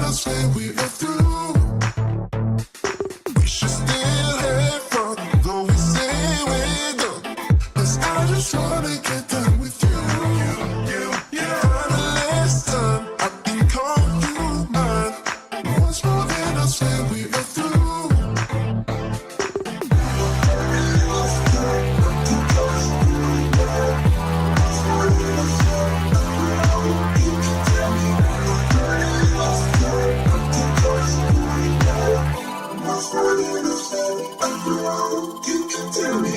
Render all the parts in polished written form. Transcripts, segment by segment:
I swear we are through. We should still have fun, though we say we're done. 'Cause I just wanna get done with you. For the last time, I can call you mine. Once more, then I swear we are through. You can tell me.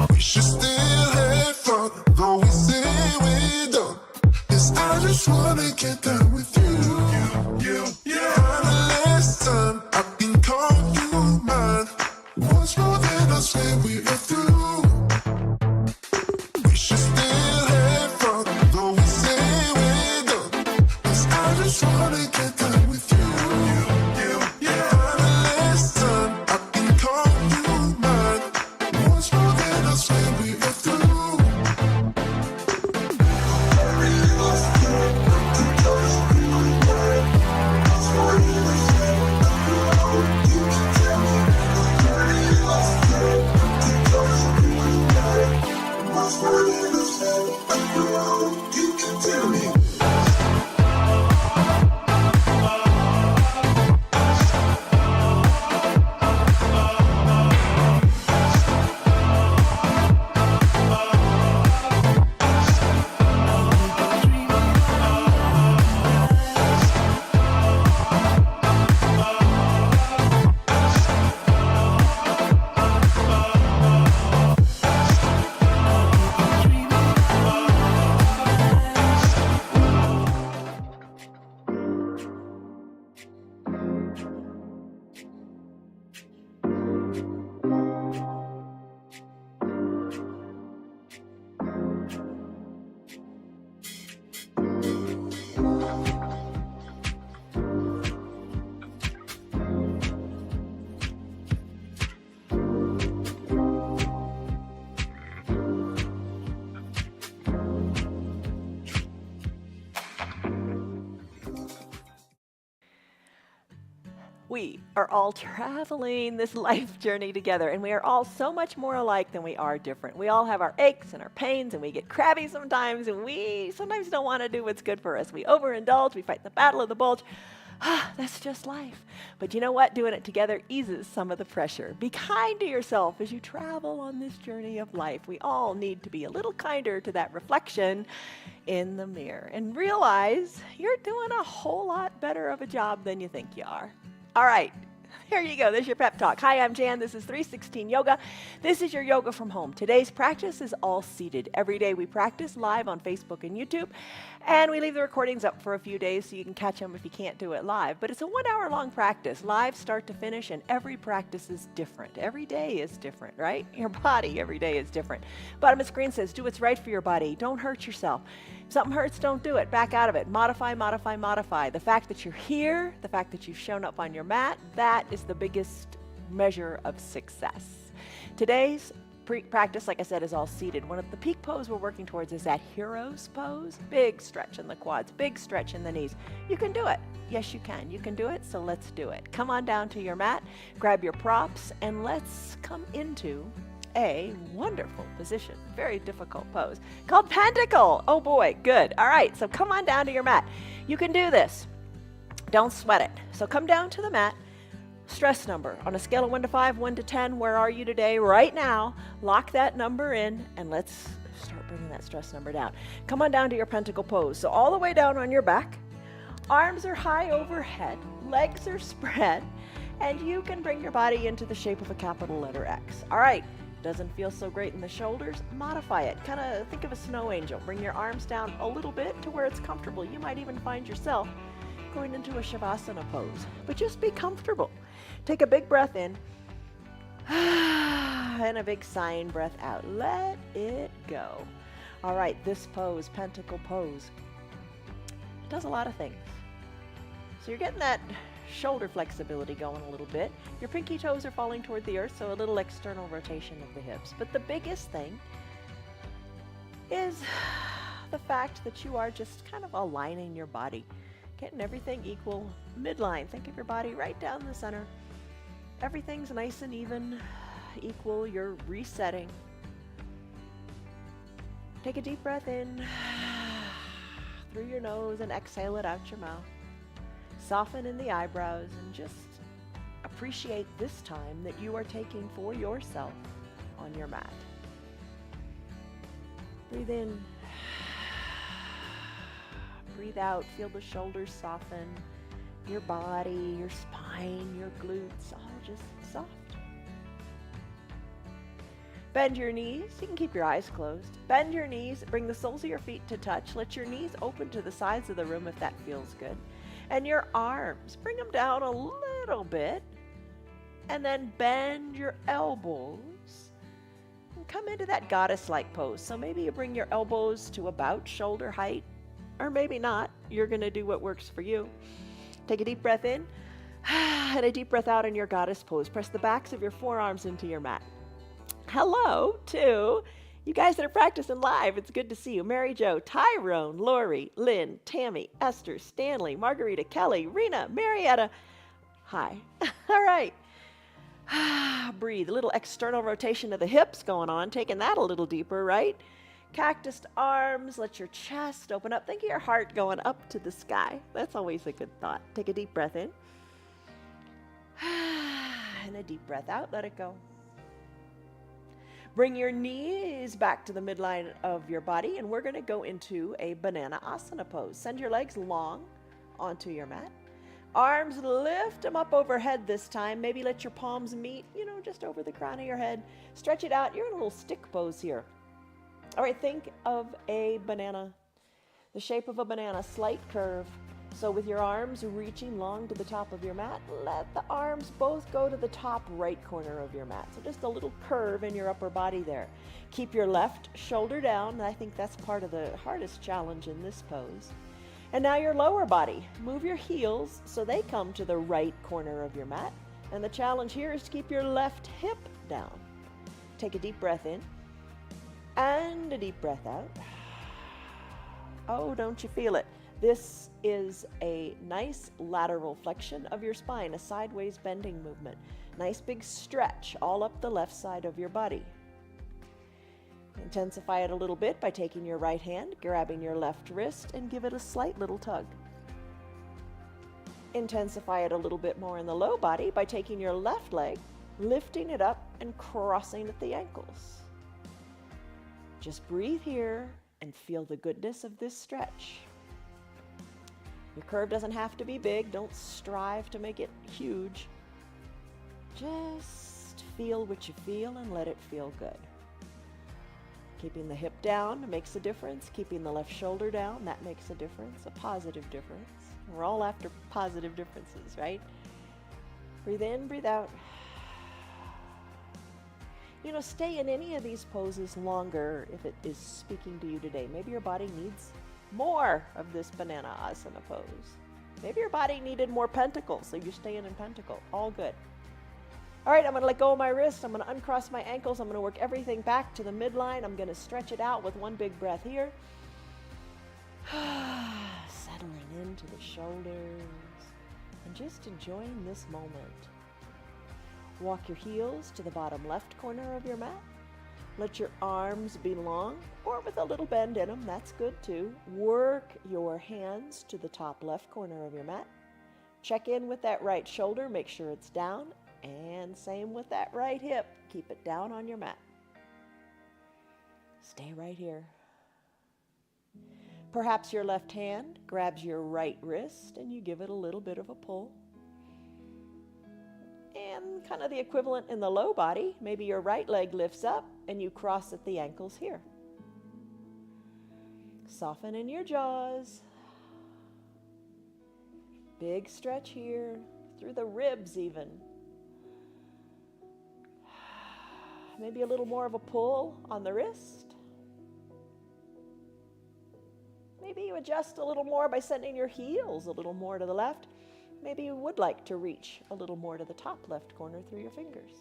We should still have fun, though we say we're done. 'Cause I just wanna get done with you. For the last time, I can call you mine. Once more, then I swear we are through. We should still have fun, though we say we're done. 'Cause I just wanna get done with you. For the last time, I can call you mine. Once more, then I swear we are through. You can tell me. We are all traveling this life journey together, and we are all so much more alike than we are different. We all have our aches and our pains, and we get crabby sometimes, and we sometimes don't want to do what's good for us. We overindulge, we fight the battle of the bulge. That's just life. But you know what? Doing it together eases some of the pressure. Be kind to yourself as you travel on this journey of life. We all need to be a little kinder to that reflection in the mirror and realize you're doing a whole lot better of a job than you think you are. All right, here you go. There's your pep talk. Hi, I'm Jan. This is 316 Yoga. This is your yoga from home. Today's practice is all seated. Every day we practice live on Facebook and YouTube, and we leave the recordings up for a few days so you can catch them if you can't do it live. But it's a 1 hour long practice, live start to finish, and every practice is different. Every day is different, right? Your body every day is different. Bottom of the screen says, do what's right for your body. Don't hurt yourself. If something hurts, don't do it. Back out of it. Modify, modify, modify. The fact that you're here, the fact that you've shown up on your mat, that is the biggest measure of success. Today's practice, like I said, is all seated. One of the peak pose we're working towards is that hero's pose. Big stretch in the quads, big stretch in the knees. You can do it. Yes, you can. You can do it, so let's do it. Come on down to your mat, grab your props, and let's come into a wonderful position, very difficult pose called Pentacle. Oh boy, good. All right, so come on down to your mat. You can do this. Don't sweat it. So come down to the mat. Stress number on a scale of 1 to 5, 1 to 10. Where are you today? Right now, lock that number in and let's start bringing that stress number down. Come on down to your Pentacle pose. So all the way down on your back, arms are high overhead, legs are spread, and you can bring your body into the shape of a capital letter X. All right. Doesn't feel so great in the shoulders, modify it. Kind of think of a snow angel. Bring your arms down a little bit to where it's comfortable. You might even find yourself going into a Shavasana pose, but just be comfortable. Take a big breath in and a big sighing breath out. Let it go. All right, this pose, Pentacle pose, it does a lot of things. So you're getting that shoulder flexibility going a little bit. Your pinky toes are falling toward the earth, so a little external rotation of the hips. But the biggest thing is the fact that you are just kind of aligning your body, getting everything equal, midline. Think of your body right down the center. Everything's nice and even, equal. You're resetting. Take a deep breath in through your nose and exhale it out your mouth. Soften in the eyebrows and just appreciate this time that you are taking for yourself on your mat. Breathe in. Breathe out. Feel the shoulders soften. Your body, your spine, your glutes, all just soft. Bend your knees. You can keep your eyes closed. Bend your knees. Bring the soles of your feet to touch. Let your knees open to the sides of the room if that feels good. And your arms, bring them down a little bit. And then bend your elbows. And come into that goddess-like pose. So maybe you bring your elbows to about shoulder height. Or maybe not. You're going to do what works for you. Take a deep breath in. And a deep breath out in your goddess pose. Press the backs of your forearms into your mat. Hello to you guys that are practicing live. It's good to see you. Mary Jo, Tyrone, Lori, Lynn, Tammy, Esther, Stanley, Margarita, Kelly, Rena, Marietta. Hi. All right. Breathe. A little external rotation of the hips going on. Taking that a little deeper, right? Cactus arms. Let your chest open up. Think of your heart going up to the sky. That's always a good thought. Take a deep breath in. And a deep breath out. Let it go. Bring your knees back to the midline of your body, and we're going to go into a banana asana pose. Send your legs long onto your mat. Arms, lift them up overhead this time. Maybe let your palms meet, just over the crown of your head. Stretch it out. You're in a little stick pose here. All right, think of a banana, the shape of a banana, slight curve. So with your arms reaching long to the top of your mat, let the arms both go to the top right corner of your mat. So just a little curve in your upper body there. Keep your left shoulder down. I think that's part of the hardest challenge in this pose. And now your lower body. Move your heels so they come to the right corner of your mat. And the challenge here is to keep your left hip down. Take a deep breath in and a deep breath out. Oh, don't you feel it? This is a nice lateral flexion of your spine, a sideways bending movement. Nice big stretch all up the left side of your body. Intensify it a little bit by taking your right hand, grabbing your left wrist, and give it a slight little tug. Intensify it a little bit more in the low body by taking your left leg, lifting it up, and crossing at the ankles. Just breathe here and feel the goodness of this stretch. Your curve doesn't have to be big. Don't strive to make it huge. Just feel what you feel and let it feel good. Keeping the hip down makes a difference. Keeping the left shoulder down, that makes a difference, a positive difference. We're all after positive differences, right? Breathe in, breathe out. Stay in any of these poses longer if it is speaking to you today. Maybe your body needs more of this banana asana pose. Maybe your body needed more pentacle, so you're staying in pentacle. All good. All right, I'm going to let go of my wrists. I'm going to uncross my ankles. I'm going to work everything back to the midline. I'm going to stretch it out with one big breath here. Settling into the shoulders and just enjoying this moment. Walk your heels to the bottom left corner of your mat. Let your arms be long or with a little bend in them. That's good too. Work your hands to the top left corner of your mat. Check in with that right shoulder. Make sure it's down. And same with that right hip. Keep it down on your mat. Stay right here. Perhaps your left hand grabs your right wrist and you give it a little bit of a pull. And kind of the equivalent in the low body, maybe your right leg lifts up and you cross at the ankles here. Soften in your jaws. Big stretch here, through the ribs even. Maybe a little more of a pull on the wrist. Maybe you adjust a little more by sending your heels a little more to the left. maybe you would like to reach a little more to the top left corner through your fingers.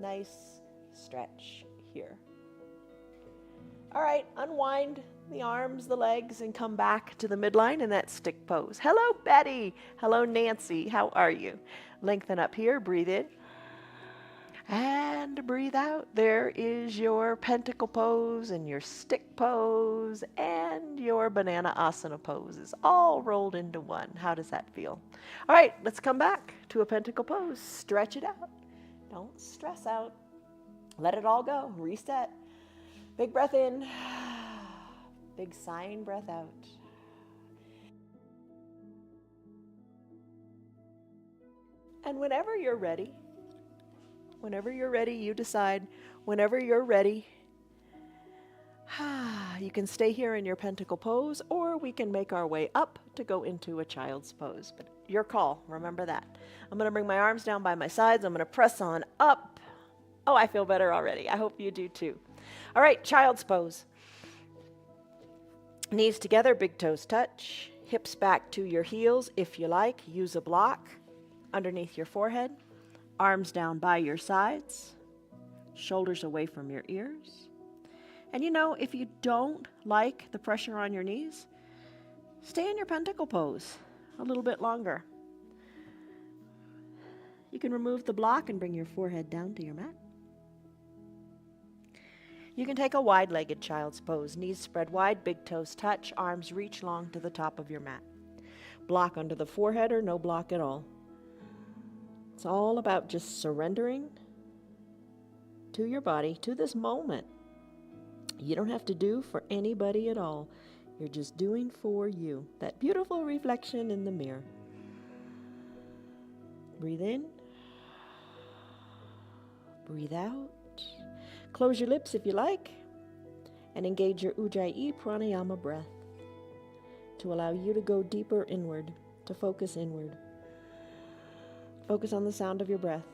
Nice stretch here. All right, unwind the arms, the legs, and come back to the midline in that stick pose. Hello, Betty. Hello, Nancy. How are you? Lengthen up here, breathe in. And breathe out. There is your pentacle pose and your stick pose and your banana asana poses all rolled into one. How does that feel? All right, let's come back to a pentacle pose. Stretch it out. Don't stress out. Let it all go. Reset. Big breath in. Big sighing breath out. And whenever you're ready, you decide, whenever you're ready, you can stay here in your pentacle pose, or we can make our way up to go into a child's pose. But your call, remember that. I'm going to bring my arms down by my sides. I'm going to press on up. Oh, I feel better already. I hope you do too. All right, child's pose. Knees together, big toes touch. Hips back to your heels if you like. Use a block underneath your forehead. Arms down by your sides. Shoulders away from your ears. And you know, if you don't like the pressure on your knees, stay in your pentacle pose a little bit longer. You can remove the block and bring your forehead down to your mat. You can take a wide-legged child's pose. Knees spread wide, big toes touch, arms reach long to the top of your mat. Block under the forehead or no block at all. It's all about just surrendering to your body, to this moment. You don't have to do for anybody at all. You're just doing for you. That beautiful reflection in the mirror. Breathe in. Breathe out. Close your lips if you like, and engage your Ujjayi Pranayama breath to allow you to go deeper inward, to focus inward. Focus on the sound of your breath.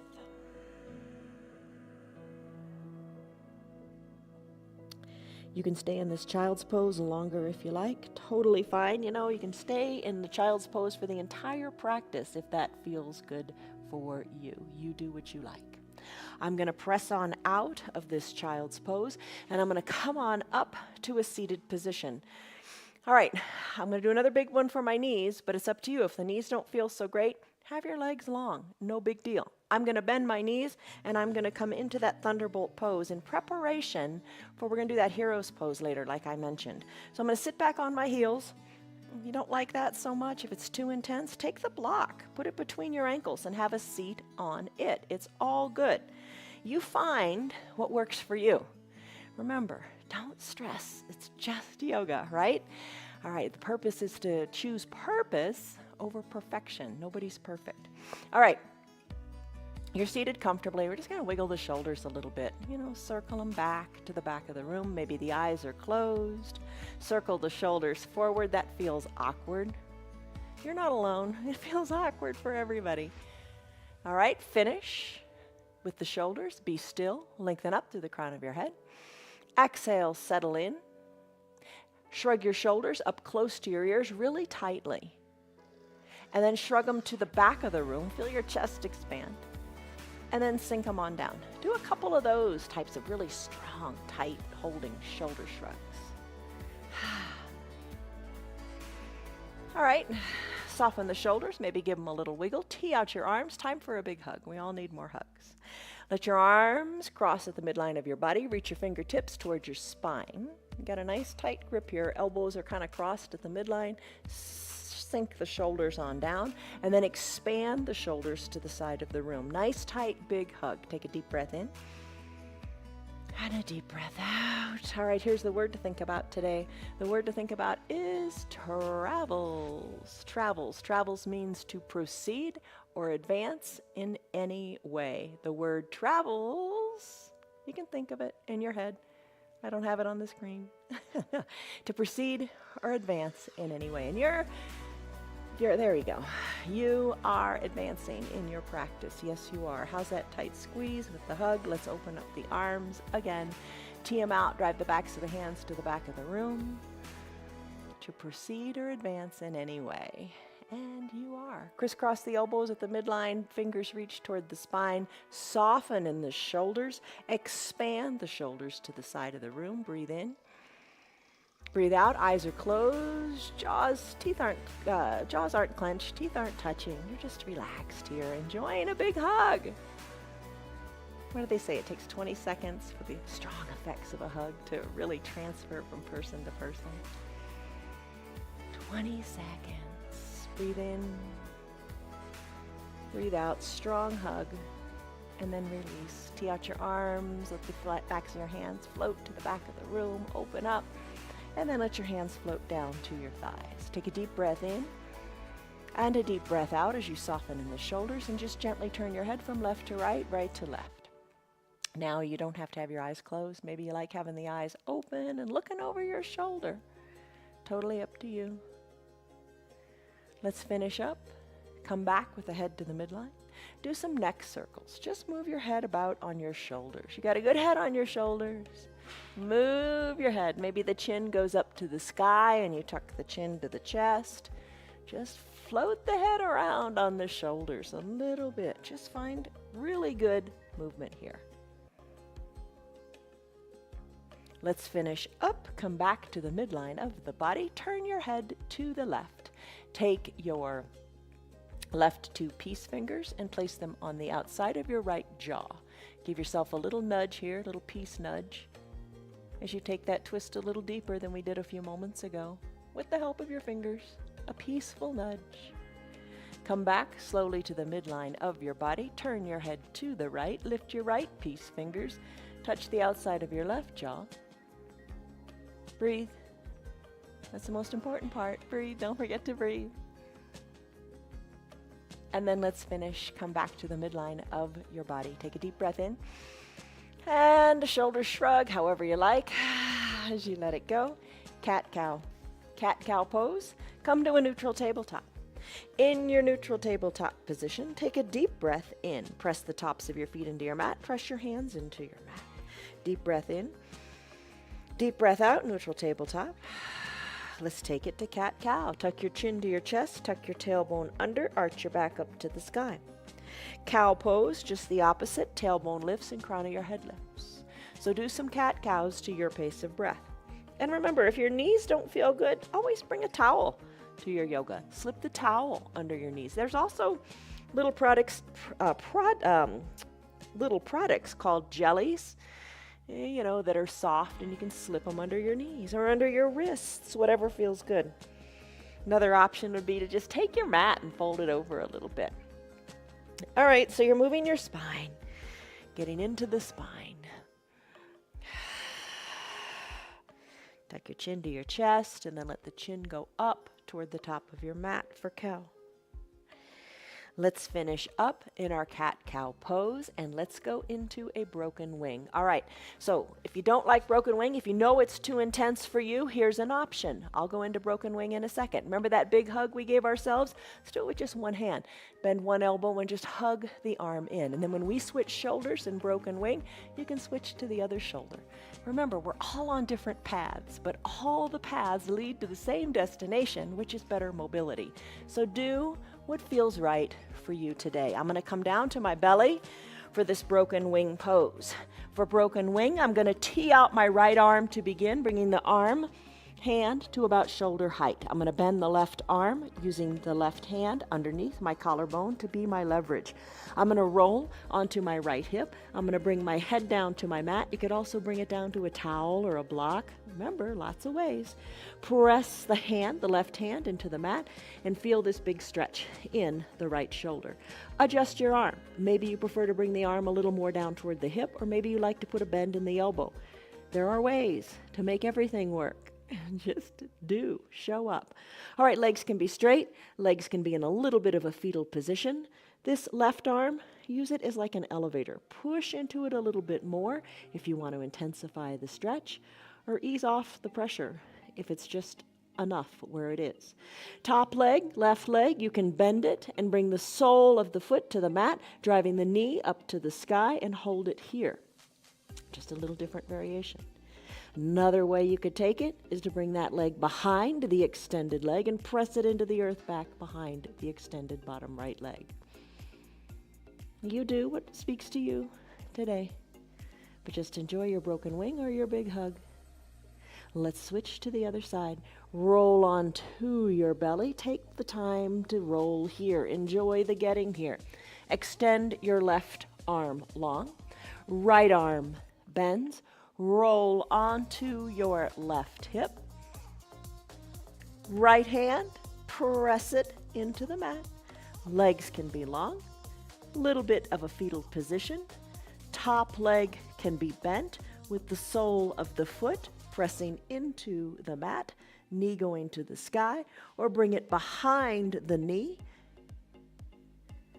You can stay in this child's pose longer if you like, totally fine. You know, you can stay in the child's pose for the entire practice if that feels good for you. You do what you like. I'm going to press on out of this child's pose, and I'm going to come on up to a seated position. All right, I'm going to do another big one for my knees, but it's up to you. If the knees don't feel so great, have your legs long. No big deal. I'm going to bend my knees, and I'm going to come into that thunderbolt pose in preparation for we're going to do that hero's pose later, like I mentioned. So I'm going to sit back on my heels. If you don't like that so much, if it's too intense, take the block, put it between your ankles, and have a seat on it. It's all good. You find what works for you. Remember, don't stress. It's just yoga, right? All right, the purpose is to choose purpose over perfection. Nobody's perfect. All right, you're seated comfortably. We're just going to wiggle the shoulders a little bit. You know, circle them back to the back of the room. Maybe the eyes are closed. Circle the shoulders forward. That feels awkward. You're not alone. It feels awkward for everybody. All right, finish with the shoulders. Be still. Lengthen up through the crown of your head. Exhale, settle in. Shrug your shoulders up close to your ears really tightly. And then shrug them to the back of the room. Feel your chest expand. And then sink them on down. Do a couple of those types of really strong, tight, holding shoulder shrugs. All right, soften the shoulders, maybe give them a little wiggle. Tee out your arms. Time for a big hug. We all need more hugs. Let your arms cross at the midline of your body. Reach your fingertips towards your spine. You got a nice tight grip here. Elbows are kind of crossed at the midline. Sink the shoulders on down, and then expand the shoulders to the side of the room. Nice, tight, big hug. Take a deep breath in, and a deep breath out. All right, here's the word to think about today. The word to think about is travels. Travels. Travels means to proceed or advance in any way. The word travels, you can think of it in your head. I don't have it on the screen. To proceed or advance in any way. And you're there you go. You are advancing in your practice. Yes, you are. How's that tight squeeze with the hug? Let's open up the arms again. Tee them out. Drive the backs of the hands to the back of the room. to proceed or advance in any way. And you are. Crisscross the elbows at the midline, fingers reach toward the spine, soften in the shoulders, expand the shoulders to the side of the room. Breathe in. Breathe out, eyes are closed, jaws aren't clenched, teeth aren't touching. You're just relaxed here, enjoying a big hug. What do they say? It takes 20 seconds for the strong effects of a hug to really transfer from person to person. 20 seconds. Breathe in. Breathe out, strong hug. And then release. Tee out your arms, let the backs of your hands float to the back of the room, open up. And then let your hands float down to your thighs. Take a deep breath in and a deep breath out as you soften in the shoulders, and just gently turn your head from left to right, right to left. Now you don't have to have your eyes closed. Maybe you like having the eyes open and looking over your shoulder. Totally up to you. Let's finish up. Come back with the head to the midline. Do some neck circles. Just move your head about on your shoulders. You got a good head on your shoulders. Move your head. Maybe the chin goes up to the sky and you tuck the chin to the chest. Just float the head around on the shoulders a little bit. Just find really good movement here. Let's finish up. Come back to the midline of the body. Turn your head to the left. Take your left two peace fingers and place them on the outside of your right jaw. Give yourself a little nudge here, a little peace nudge, as you take that twist a little deeper than we did a few moments ago. With the help of your fingers, a peaceful nudge. Come back slowly to the midline of your body. Turn your head to the right. Lift your right peace fingers. Touch the outside of your left jaw. Breathe. That's the most important part. Breathe. Don't forget to breathe. And then let's finish. Come back to the midline of your body. Take a deep breath in. And a shoulder shrug, however you like, as you let it go. Cat-cow. Cat-cow pose. Come to a neutral tabletop. In your neutral tabletop position, take a deep breath in. Press the tops of your feet into your mat. Press your hands into your mat. Deep breath in. Deep breath out, neutral tabletop. Let's take it to cat-cow. Tuck your chin to your chest. Tuck your tailbone under. Arch your back up to the sky. Cow pose, just the opposite. Tailbone lifts and crown of your head lifts. So do some cat-cows to your pace of breath. And remember, if your knees don't feel good, always bring a towel to your yoga. Slip the towel under your knees. There's also little products called jellies, that are soft, and you can slip them under your knees or under your wrists, whatever feels good. Another option would be to just take your mat and fold it over a little bit. All right, so you're moving your spine, getting into the spine. Tuck your chin to your chest, and then let the chin go up toward the top of your mat for cow. Let's finish up in our cat-cow pose, and let's go into a broken wing. All right, so if you don't like broken wing, if you know it's too intense for you, here's an option. I'll go into broken wing in a second. Remember that big hug we gave ourselves? Let's do it with just one hand. Bend one elbow and just hug the arm in. And then when we switch shoulders in broken wing, you can switch to the other shoulder. Remember, we're all on different paths, but all the paths lead to the same destination, which is better mobility. So do what feels right for you today. I'm going to come down to my belly for this broken wing pose. For broken wing, I'm going to tee out my right arm to begin, bringing the hand to about shoulder height. I'm going to bend the left arm using the left hand underneath my collarbone to be my leverage. I'm going to roll onto my right hip. I'm going to bring my head down to my mat. You could also bring it down to a towel or a block. Remember, lots of ways. Press the left hand into the mat and feel this big stretch in the right shoulder. Adjust your arm. Maybe you prefer to bring the arm a little more down toward the hip, or maybe you like to put a bend in the elbow. There are ways to make everything work. Just show up. All right, legs can be straight. Legs can be in a little bit of a fetal position. This left arm, use it as like an elevator. Push into it a little bit more if you want to intensify the stretch, or ease off the pressure if it's just enough where it is. Top leg, left leg, you can bend it and bring the sole of the foot to the mat, driving the knee up to the sky, and hold it here. Just a little different variation. Another way you could take it is to bring that leg behind the extended leg and press it into the earth back behind the extended bottom right leg. You do what speaks to you today, but just enjoy your broken wing or your big hug. Let's switch to the other side. Roll onto your belly. Take the time to roll here. Enjoy the getting here. Extend your left arm long. Right arm bends. Roll onto your left hip. Right hand, press it into the mat. Legs can be long. Little bit of a fetal position. Top leg can be bent with the sole of the foot pressing into the mat, knee going to the sky, or bring it behind the knee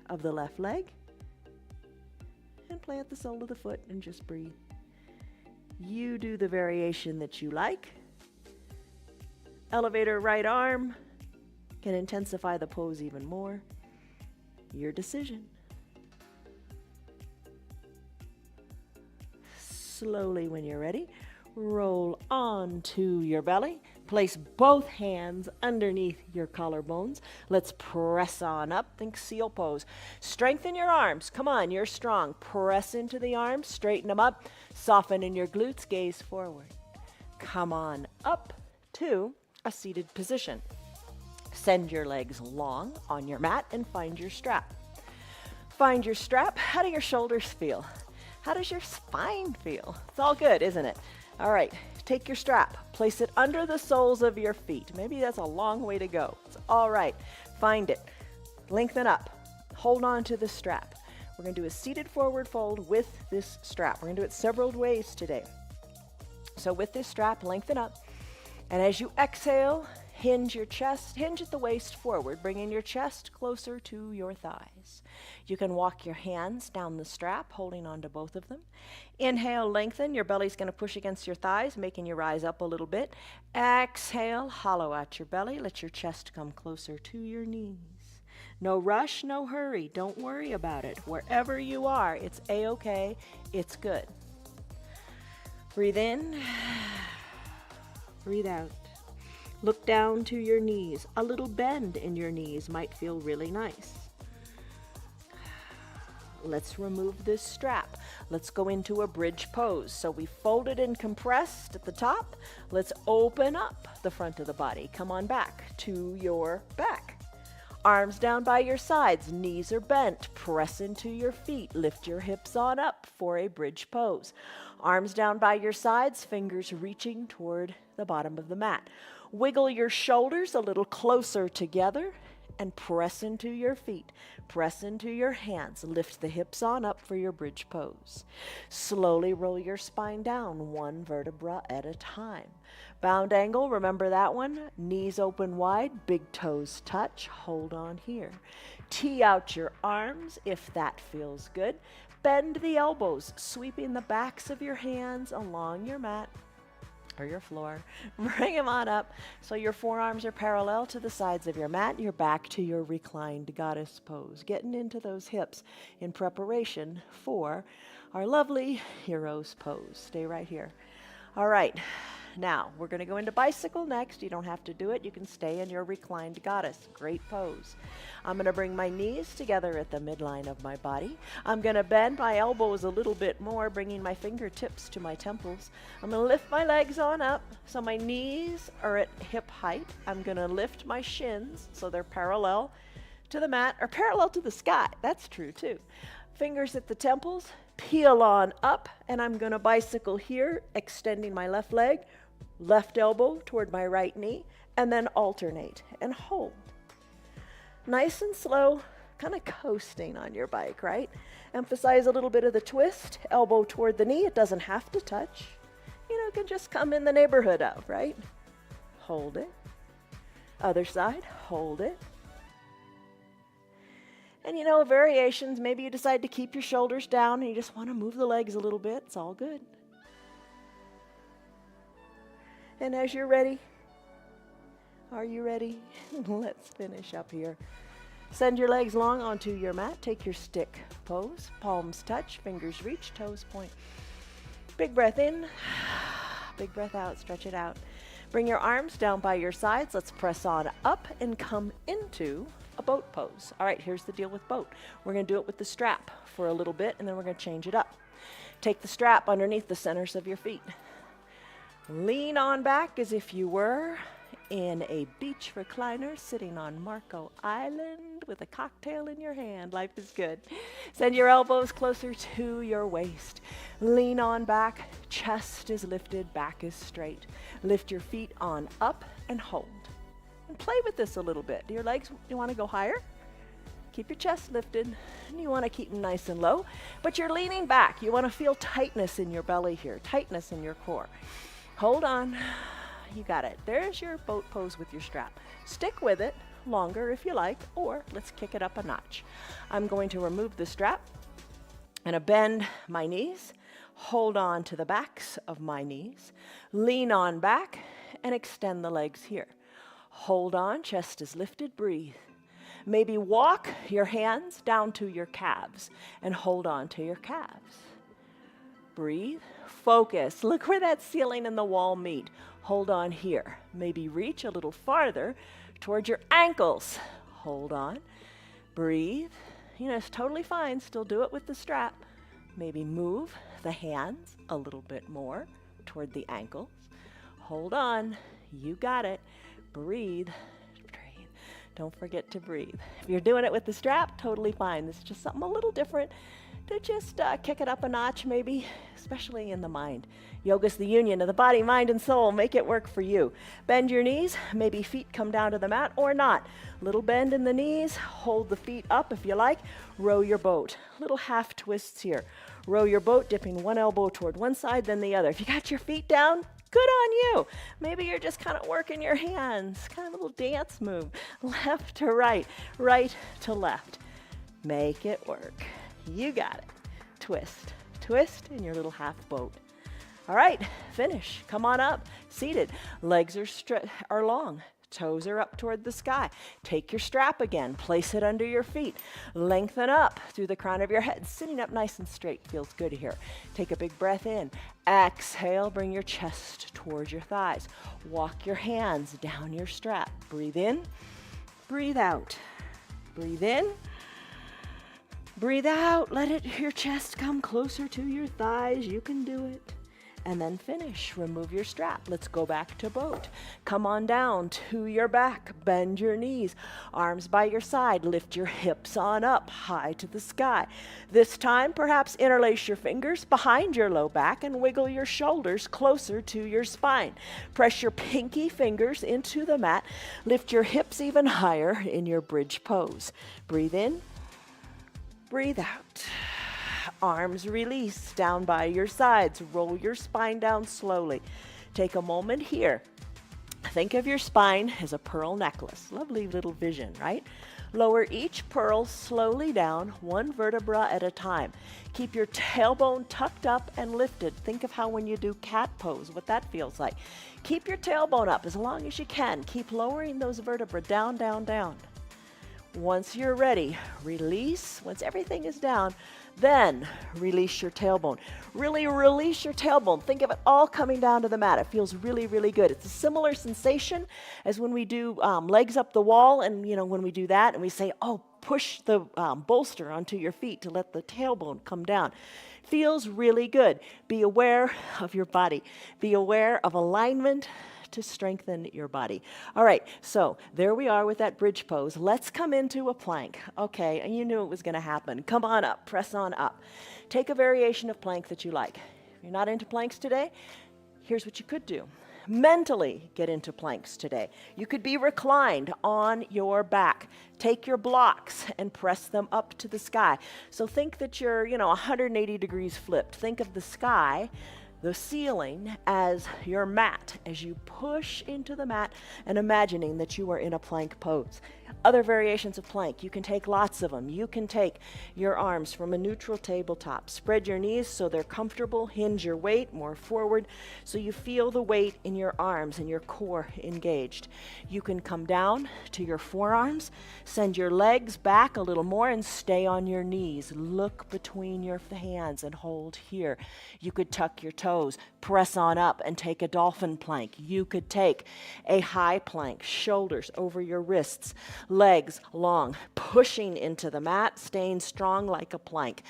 of the left leg and plant the sole of the foot and just breathe. You do the variation that you like. Elevator right arm can intensify the pose even more. Your decision. Slowly, when you're ready, roll onto your belly. Place both hands underneath your collarbones. Let's press on up. Think seal pose. Strengthen your arms. Come on, you're strong. Press into the arms. Straighten them up. Soften in your glutes. Gaze forward. Come on up to a seated position. Send your legs long on your mat and find your strap. Find your strap. How do your shoulders feel? How does your spine feel? It's all good, isn't it? All right, take your strap, place it under the soles of your feet. Maybe that's a long way to go. It's all right. Find it. Lengthen up. Hold on to the strap. We're going to do a seated forward fold with this strap. We're going to do it several ways today. So with this strap, lengthen up. And as you exhale, hinge your chest, hinge at the waist forward, bringing your chest closer to your thighs. You can walk your hands down the strap, holding on to both of them. Inhale, lengthen. Your belly's going to push against your thighs, making you rise up a little bit. Exhale, hollow out your belly. Let your chest come closer to your knees. No rush, no hurry. Don't worry about it. Wherever you are, it's A-okay. It's good. Breathe in. Breathe out. Look down to your knees. A little bend in your knees might feel really nice. Let's remove this strap. Let's go into a bridge pose. So we folded and compressed at the top. Let's open up the front of the body. Come on back to your back. Arms down by your sides. Knees are bent. Press into your feet. Lift your hips on up for a bridge pose. Arms down by your sides. Fingers reaching toward the bottom of the mat. Wiggle your shoulders a little closer together and press into your feet. Press into your hands. Lift the hips on up for your bridge pose. Slowly roll your spine down, one vertebra at a time. Bound angle, remember that one? Knees open wide, big toes touch. Hold on here. Tee out your arms if that feels good. Bend the elbows, sweeping the backs of your hands along your mat or your floor. Bring them on up so your forearms are parallel to the sides of your mat. You're back to your reclined goddess pose, getting into those hips in preparation for our lovely hero's pose. Stay right here. All right, now we're going to go into bicycle next. You don't have to do it. You can stay in your reclined goddess. Great pose. I'm going to bring my knees together at the midline of my body. I'm going to bend my elbows a little bit more, bringing my fingertips to my temples. I'm going to lift my legs on up so my knees are at hip height. I'm going to lift my shins so they're parallel to the mat or parallel to the sky. That's true too. Fingers at the temples. Peel on up, and I'm going to bicycle here, extending my left leg, left elbow toward my right knee, and then alternate and hold. Nice and slow, kind of coasting on your bike, right? Emphasize a little bit of the twist, elbow toward the knee. It doesn't have to touch. You know, it can just come in the neighborhood of, right? Hold it. Other side, hold it. And you know, variations, maybe you decide to keep your shoulders down and you just want to move the legs a little bit. It's all good. And as you're ready, are you ready? Let's finish up here. Send your legs long onto your mat. Take your stick pose. Palms touch, fingers reach, toes point. Big breath in. Big breath out, stretch it out. Bring your arms down by your sides. Let's press on up and come into a boat pose. All right, here's the deal with boat. We're going to do it with the strap for a little bit, and then we're going to change it up. Take the strap underneath the centers of your feet. Lean on back as if you were in a beach recliner sitting on Marco Island with a cocktail in your hand. Life is good. Send your elbows closer to your waist. Lean on back. Chest is lifted. Back is straight. Lift your feet on up and hold. And play with this a little bit. Do your legs, you want to go higher? Keep your chest lifted. And you want to keep them nice and low. But you're leaning back. You want to feel tightness in your belly here. Tightness in your core. Hold on. You got it. There's your boat pose with your strap. Stick with it longer if you like, or let's kick it up a notch. I'm going to remove the strap and bend my knees. Hold on to the backs of my knees. Lean on back and extend the legs here. Hold on, chest is lifted, breathe. Maybe walk your hands down to your calves and hold on to your calves. Breathe, focus. Look where that ceiling and the wall meet. Hold on here. Maybe reach a little farther towards your ankles. Hold on. Breathe. You know, it's totally fine. Still do it with the strap. Maybe move the hands a little bit more toward the ankles. Hold on. You got it. Breathe. Breathe. Don't forget to breathe. If you're doing it with the strap, totally fine. This is just something a little different to just kick it up a notch maybe, especially in the mind. Yoga's the union of the body, mind, and soul. Make it work for you. Bend your knees. Maybe feet come down to the mat or not. Little bend in the knees. Hold the feet up if you like. Row your boat. Little half twists here. Row your boat, dipping one elbow toward one side, then the other. If you got your feet down, good on you. Maybe you're just kind of working your hands. Kind of a little dance move. Left to right, right to left. Make it work. You got it. Twist. Twist in your little half boat. All right, finish. Come on up. Seated. Legs are long. Toes are up toward the sky. Take your strap again. Place it under your feet. Lengthen up through the crown of your head. Sitting up nice and straight feels good here. Take a big breath in. Exhale. Bring your chest towards your thighs. Walk your hands down your strap. Breathe in. Breathe out. Breathe in. Breathe out. Let your chest come closer to your thighs. You can do it. And then finish. Remove your strap. Let's go back to boat. Come on down to your back. Bend your knees. Arms by your side. Lift your hips on up, high to the sky. This time, perhaps interlace your fingers behind your low back and wiggle your shoulders closer to your spine. Press your pinky fingers into the mat. Lift your hips even higher in your bridge pose. Breathe in. Breathe out. Arms release down by your sides. Roll your spine down slowly. Take a moment here. Think of your spine as a pearl necklace. Lovely little vision, right? Lower each pearl slowly down, one vertebra at a time. Keep your tailbone tucked up and lifted. Think of how when you do cat pose, what that feels like. Keep your tailbone up as long as you can. Keep lowering those vertebrae down, down, down. Once you're ready, release. Once everything is down, then release your tailbone. Really release your tailbone. Think of it all coming down to the mat. It feels really, really good. It's a similar sensation as when we do legs up the wall, and when we do that and we say, oh, push the bolster onto your feet to let the tailbone come down. Feels really good. Be aware of your body. Be aware of alignment to strengthen your body. All right, so there we are with that bridge pose. Let's come into a plank. Okay, and you knew it was going to happen. Come on up, press on up. Take a variation of plank that you like. If you're not into planks today, here's what you could do. Mentally get into planks today. You could be reclined on your back. Take your blocks and press them up to the sky. So think that you're, 180 degrees flipped. Think of the sky, the ceiling, as your mat, as you push into the mat and imagining that you are in a plank pose. Other variations of plank, you can take lots of them. You can take your arms from a neutral tabletop. Spread your knees so they're comfortable. Hinge your weight more forward so you feel the weight in your arms and your core engaged. You can come down to your forearms, send your legs back a little more and stay on your knees. Look between your hands and hold here. You could tuck your toes, press on up and take a dolphin plank. You could take a high plank, shoulders over your wrists, legs long, pushing into the mat, staying strong like a plank.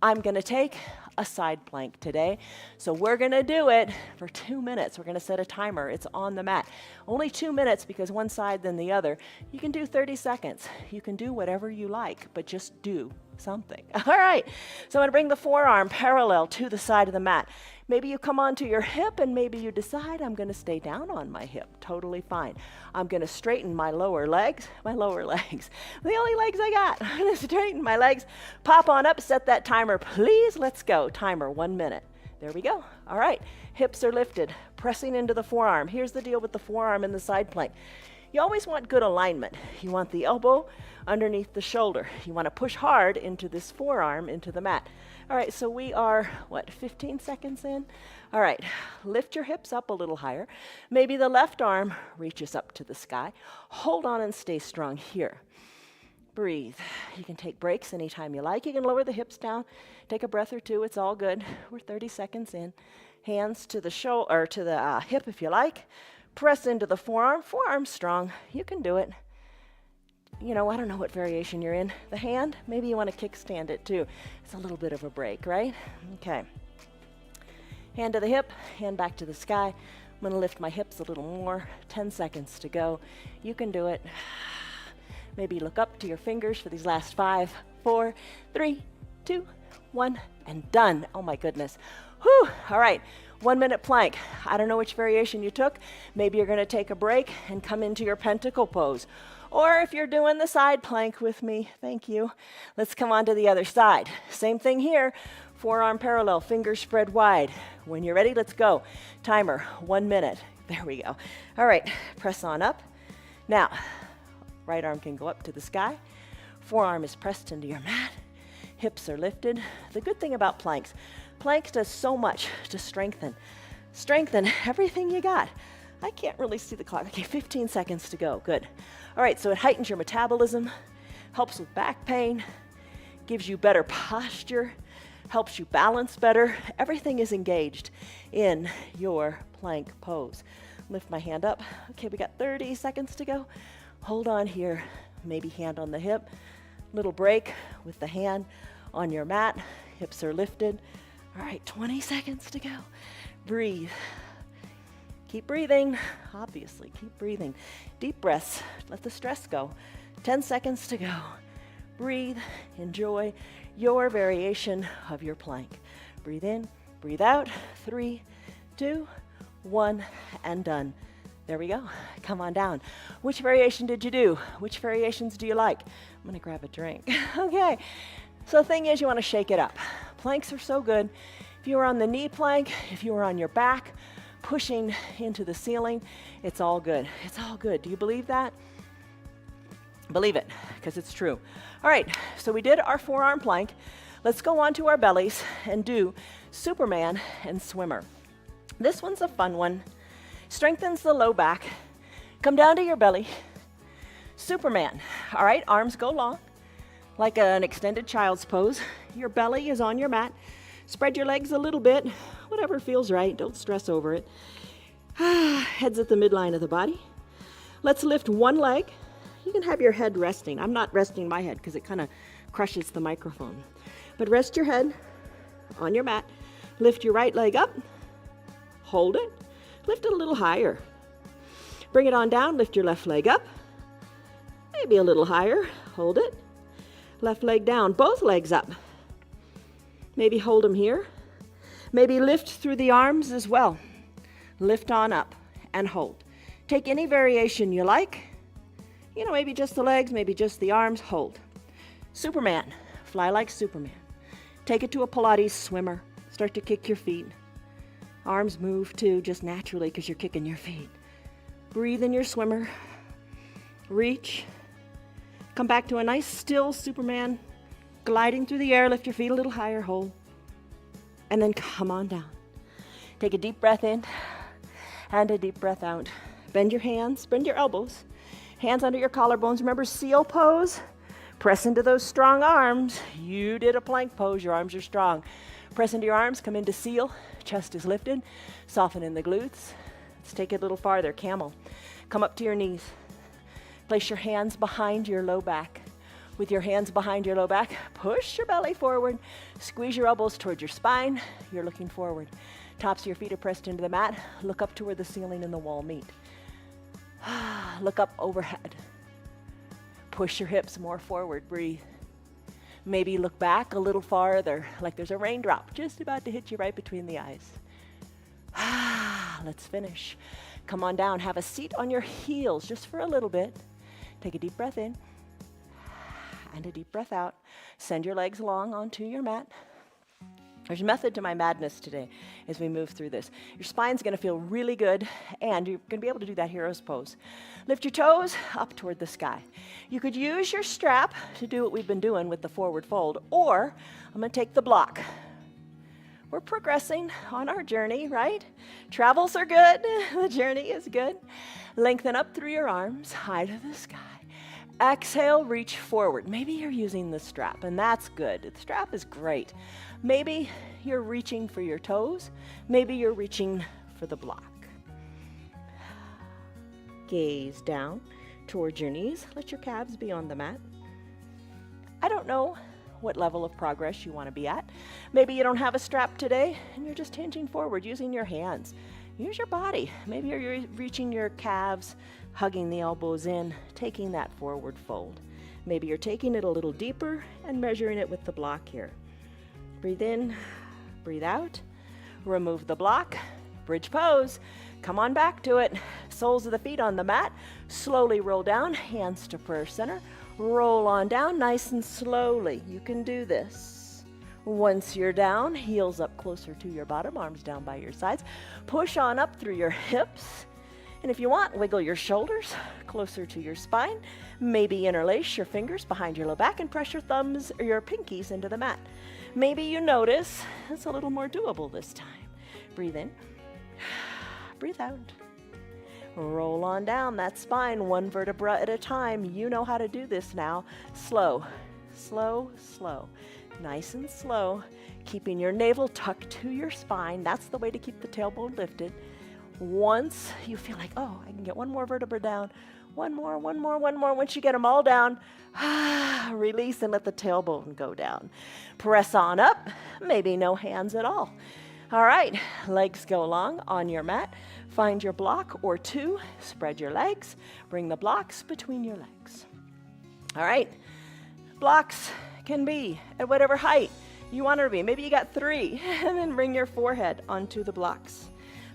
I'm going to take a side plank today. So we're going to do it for 2 minutes. We're going to set a timer. It's on the mat. Only 2 minutes because one side then the other. You can do 30 seconds. You can do whatever you like, but just do something. All right. So I'm going to bring the forearm parallel to the side of the mat. Maybe you come onto your hip and maybe you decide I'm going to stay down on my hip. Totally fine. I'm going to straighten my lower legs. The only legs I got. I'm going to straighten my legs. Pop on up, set that timer, please. Let's go. Timer, 1 minute. There we go. All right. Hips are lifted, pressing into the forearm. Here's the deal with the forearm and the side plank. You always want good alignment. You want the elbow underneath the shoulder. You want to push hard into this forearm, into the mat. All right, so we are, 15 seconds in? All right, lift your hips up a little higher. Maybe the left arm reaches up to the sky. Hold on and stay strong here. Breathe. You can take breaks anytime you like. You can lower the hips down, take a breath or two. It's all good. We're 30 seconds in. Hands to the shoulder or to the hip if you like. Press into the forearm. Forearm strong. You can do it. I don't know what variation you're in. The hand, maybe you want to kickstand it too. It's a little bit of a break, right? Okay. Hand to the hip, hand back to the sky. I'm going to lift my hips a little more. 10 seconds to go. You can do it. Maybe look up to your fingers for these last 5, 4, 3, 2, 1, and done. Oh my goodness. Whew. All right. 1 minute plank. I don't know which variation you took. Maybe you're going to take a break and come into your pentacle pose. Or if you're doing the side plank with me, thank you. Let's come on to the other side. Same thing here. Forearm parallel, fingers spread wide. When you're ready, let's go. Timer, 1 minute. There we go. All right, press on up. Now, right arm can go up to the sky. Forearm is pressed into your mat. Hips are lifted. The good thing about planks does so much to strengthen everything you got. I can't really see the clock. Okay, 15 seconds to go. Good. All right, so it heightens your metabolism, helps with back pain, gives you better posture, helps you balance better. Everything is engaged in your plank pose. Lift my hand up. Okay, we got 30 seconds to go. Hold on here. Maybe hand on the hip. Little break with the hand on your mat. Hips are lifted. All right, 20 seconds to go. Breathe. Keep breathing, obviously, keep breathing. Deep breaths, let the stress go. 10 seconds to go. Breathe, enjoy your variation of your plank. Breathe in, breathe out. 3, 2, 1, and done. There we go. Come on down. Which variation did you do? Which variations do you like? I'm gonna grab a drink. Okay, so the thing is you wanna shake it up. Planks are so good. If you were on the knee plank, if you were on your back, pushing into the ceiling, it's all good. It's all good. Do you believe that? Believe it, because it's true. All right, so we did our forearm plank. Let's go on to our bellies and do Superman and Swimmer. This one's a fun one. Strengthens the low back. Come down to your belly. Superman. All right, arms go long, like an extended child's pose. Your belly is on your mat. Spread your legs a little bit, whatever feels right. Don't stress over it. Head's at the midline of the body. Let's lift one leg. You can have your head resting. I'm not resting my head because it kind of crushes the microphone. But rest your head on your mat. Lift your right leg up. Hold it. Lift it a little higher. Bring it on down. Lift your left leg up. Maybe a little higher. Hold it. Left leg down. Both legs up. Maybe hold them here. Maybe lift through the arms as well. Lift on up and hold. Take any variation you like. Maybe just the legs, maybe just the arms. Hold. Superman. Fly like Superman. Take it to a Pilates swimmer. Start to kick your feet. Arms move too, just naturally because you're kicking your feet. Breathe in your swimmer. Reach. Come back to a nice still Superman, gliding through the air. Lift your feet a little higher, hold. And then come on down. Take a deep breath in and a deep breath out. Bend your hands, bend your elbows. Hands under your collarbones. Remember, seal pose. Press into those strong arms. You did a plank pose. Your arms are strong. Press into your arms. Come into seal. Chest is lifted. Soften in the glutes. Let's take it a little farther. Camel. Come up to your knees. Place your hands behind your low back. With your hands behind your low back, push your belly forward. Squeeze your elbows toward your spine. You're looking forward. Tops of your feet are pressed into the mat. Look up to where the ceiling and the wall meet. Look up overhead. Push your hips more forward. Breathe. Maybe look back a little farther, like there's a raindrop just about to hit you right between the eyes. Let's finish. Come on down. Have a seat on your heels just for a little bit. Take a deep breath in and a deep breath out. Send your legs long onto your mat. There's a method to my madness today as we move through this. Your spine's going to feel really good, and you're going to be able to do that hero's pose. Lift your toes up toward the sky. You could use your strap to do what we've been doing with the forward fold, or I'm going to take the block. We're progressing on our journey, right? Travels are good. The journey is good. Lengthen up through your arms, high to the sky. Exhale, reach forward. Maybe you're using the strap, and that's good. The strap is great. Maybe you're reaching for your toes. Maybe you're reaching for the block. Gaze down towards your knees. Let your calves be on the mat. I don't know what level of progress you want to be at. Maybe you don't have a strap today, and you're just hinging forward using your hands. Use your body. Maybe you're reaching your calves, hugging the elbows in, taking that forward fold. Maybe you're taking it a little deeper and measuring it with the block here. Breathe in, breathe out, remove the block, bridge pose. Come on back to it. Soles of the feet on the mat. Slowly roll down, hands to prayer center. Roll on down nice and slowly. You can do this. Once you're down, heels up closer to your bottom, arms down by your sides. Push on up through your hips. And if you want, wiggle your shoulders closer to your spine. Maybe interlace your fingers behind your low back and press your thumbs or your pinkies into the mat. Maybe you notice it's a little more doable this time. Breathe in, breathe out. Roll on down that spine, one vertebra at a time. You know how to do this now. Slow, slow, slow. Nice and slow, keeping your navel tucked to your spine. That's the way to keep the tailbone lifted. Once you feel like, oh, I can get one more vertebra down, one more. Once you get them all down, release and let the tailbone go down. Press on up, maybe no hands at all. All right, legs go long on your mat. Find your block or two, spread your legs, bring the blocks between your legs. All right, blocks can be at whatever height you want it to be. Maybe you got 3, and then bring your forehead onto the blocks.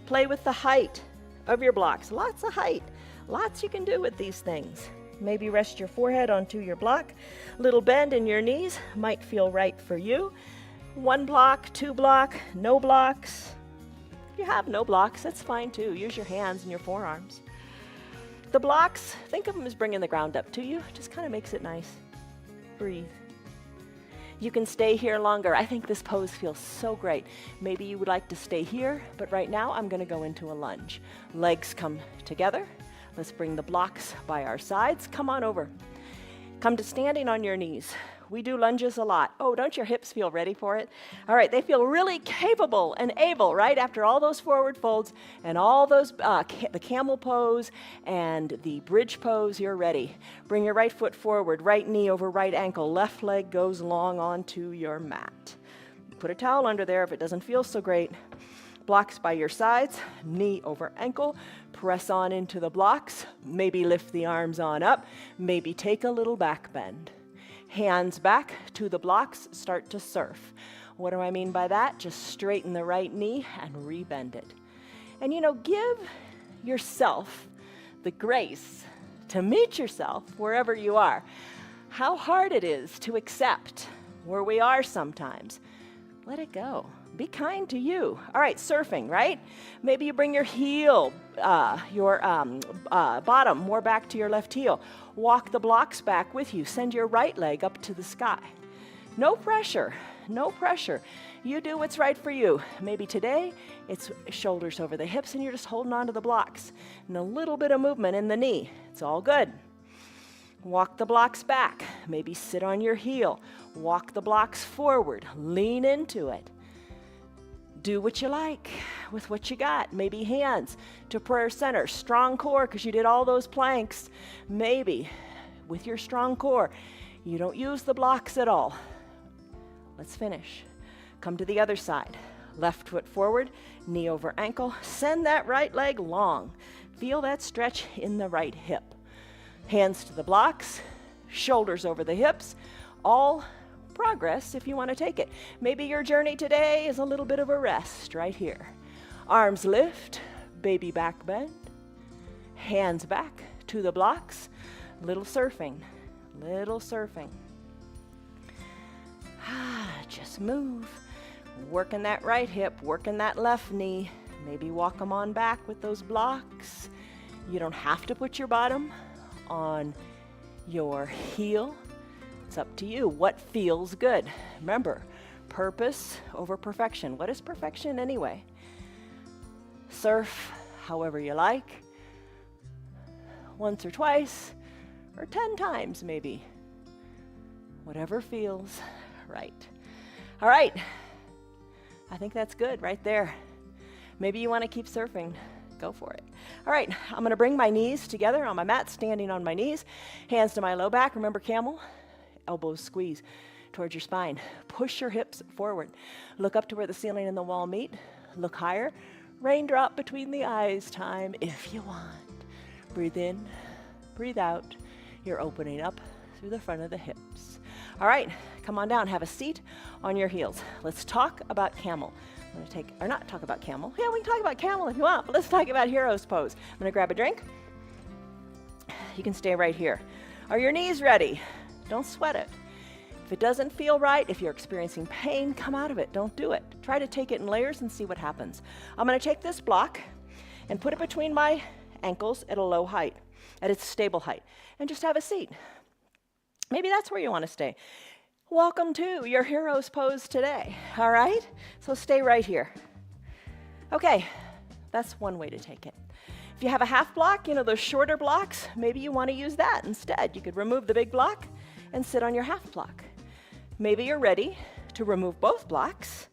Play with the height of your blocks. Lots of height. Lots you can do with these things. Maybe rest your forehead onto your block. Little bend in your knees might feel right for you. 1 block, 2 block, no blocks. If you have no blocks, that's fine too. Use your hands and your forearms. The blocks, think of them as bringing the ground up to you. Just kind of makes it nice. Breathe. You can stay here longer. I think this pose feels so great. Maybe you would like to stay here, but right now I'm going to go into a lunge. Legs come together. Let's bring the blocks by our sides. Come on over. Come to standing on your knees. We do lunges a lot. Oh, don't your hips feel ready for it? All right, they feel really capable and able, right? After all those forward folds and all those, the camel pose and the bridge pose, you're ready. Bring your right foot forward, right knee over right ankle, left leg goes long onto your mat. Put a towel under there if it doesn't feel so great. Blocks by your sides, knee over ankle, press on into the blocks, maybe lift the arms on up, maybe take a little back bend. Hands back to the blocks, start to surf. What do I mean by that? Just straighten the right knee and rebend it. And give yourself the grace to meet yourself wherever you are. How hard it is to accept where we are sometimes. Let it go. Be kind to you. All right, surfing, right? Maybe you bring your heel, your bottom more back to your left heel. Walk the blocks back with you. Send your right leg up to the sky. No pressure, no pressure. You do what's right for you. Maybe today it's shoulders over the hips and you're just holding on to the blocks. And a little bit of movement in the knee. It's all good. Walk the blocks back. Maybe sit on your heel. Walk the blocks forward. Lean into it. Do what you like with what you got. Maybe hands to prayer center. Strong core because you did all those planks. Maybe with your strong core, you don't use the blocks at all. Let's finish. Come to the other side. Left foot forward, knee over ankle. Send that right leg long. Feel that stretch in the right hip. Hands to the blocks, shoulders over the hips. All progress if you want to take it. Maybe your journey today is a little bit of a rest right here. Arms lift, baby back bend. Hands back to the blocks. Little surfing, little surfing. Just move. Working that right hip, working that left knee. Maybe walk them on back with those blocks. You don't have to put your bottom on your heel. It's up to you. What feels good? Remember, purpose over perfection. What is perfection anyway? Surf however you like. Once or twice, or 10 times maybe. Whatever feels right. All right. I think that's good right there. Maybe you want to keep surfing. Go for it. All right, I'm going to bring my knees together on my mat, standing on my knees. Hands to my low back. Remember camel? Elbows squeeze towards your spine. Push your hips forward. Look up to where the ceiling and the wall meet. Look higher. Raindrop between the eyes time if you want. Breathe in, breathe out. You're opening up through the front of the hips. All right, come on down. Have a seat on your heels. Let's talk about camel. I'm going to take, or not talk about camel. Yeah, we can talk about camel if you want, but let's talk about hero's pose. I'm going to grab a drink. You can stay right here. Are your knees ready? Don't sweat it. If it doesn't feel right, if you're experiencing pain, come out of it. Don't do it. Try to take it in layers and see what happens. I'm going to take this block and put it between my ankles at a low height, at its stable height, and just have a seat. Maybe that's where you want to stay. Welcome to your hero's pose today, all right? So stay right here. Okay, that's one way to take it. If you have a half block, you know, those shorter blocks, maybe you want to use that instead. You could remove the big block and sit on your half block. Maybe you're ready to remove both blocks.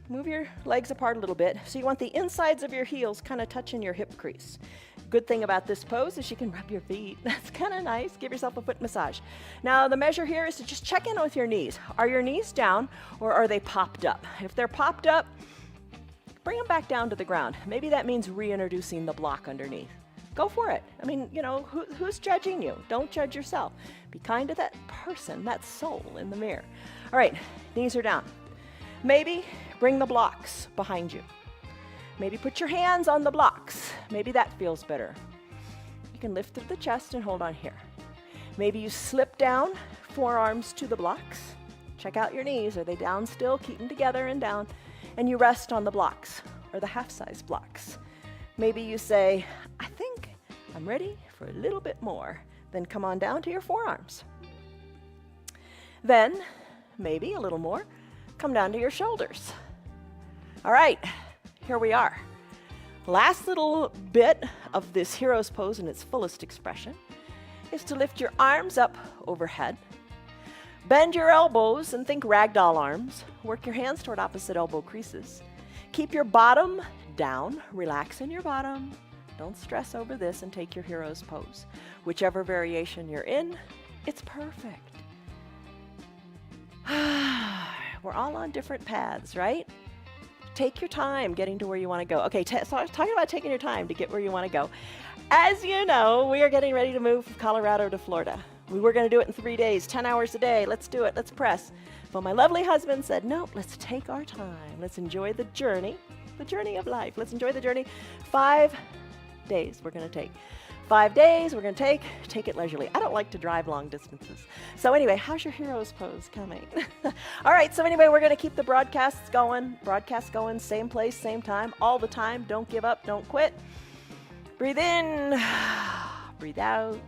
Move your legs apart a little bit. So you want the insides of your heels kind of touching your hip crease. Good thing about this pose is you can rub your feet. That's kind of nice. Give yourself a foot massage. Now the measure here is to just check in with your knees. Are your knees down or are they popped up? If they're popped up, bring them back down to the ground. Maybe that means reintroducing the block underneath. Go for it. I mean, you know, who's judging you? Don't judge yourself. Be kind to that person, that soul in the mirror. All right, knees are down. Maybe bring the blocks behind you. Maybe put your hands on the blocks. Maybe that feels better. You can lift up the chest and hold on here. Maybe you slip down, forearms to the blocks. Check out your knees. Are they down still? Keep them together and down. And you rest on the blocks or the half-size blocks. Maybe you say, I think I'm ready for a little bit more. Then come on down to your forearms. Then, maybe a little more, come down to your shoulders. All right. Here we are. Last little bit of this hero's pose in its fullest expression is to lift your arms up overhead. Bend your elbows and think ragdoll arms. Work your hands toward opposite elbow creases. Keep your bottom down. Relax in your bottom. Don't stress over this and take your hero's pose. Whichever variation you're in, it's perfect. We're all on different paths, right? Take your time getting to where you want to go. Okay, so I was talking about taking your time to get where you want to go. As you know, we are getting ready to move from Colorado to Florida. We were going to do it in 3 days, 10 hours a day. Let's do it. Let's press. But my lovely husband said, no, let's take our time. Let's enjoy the journey of life. Let's enjoy the journey. 5 days we're going to take. 5 days we're going to take it leisurely. I don't like to drive long distances. So anyway, how's your hero's pose coming? All right, so anyway, we're going to keep the broadcasts going, same place, same time, all the time. Don't give up, don't quit. Breathe in, breathe out.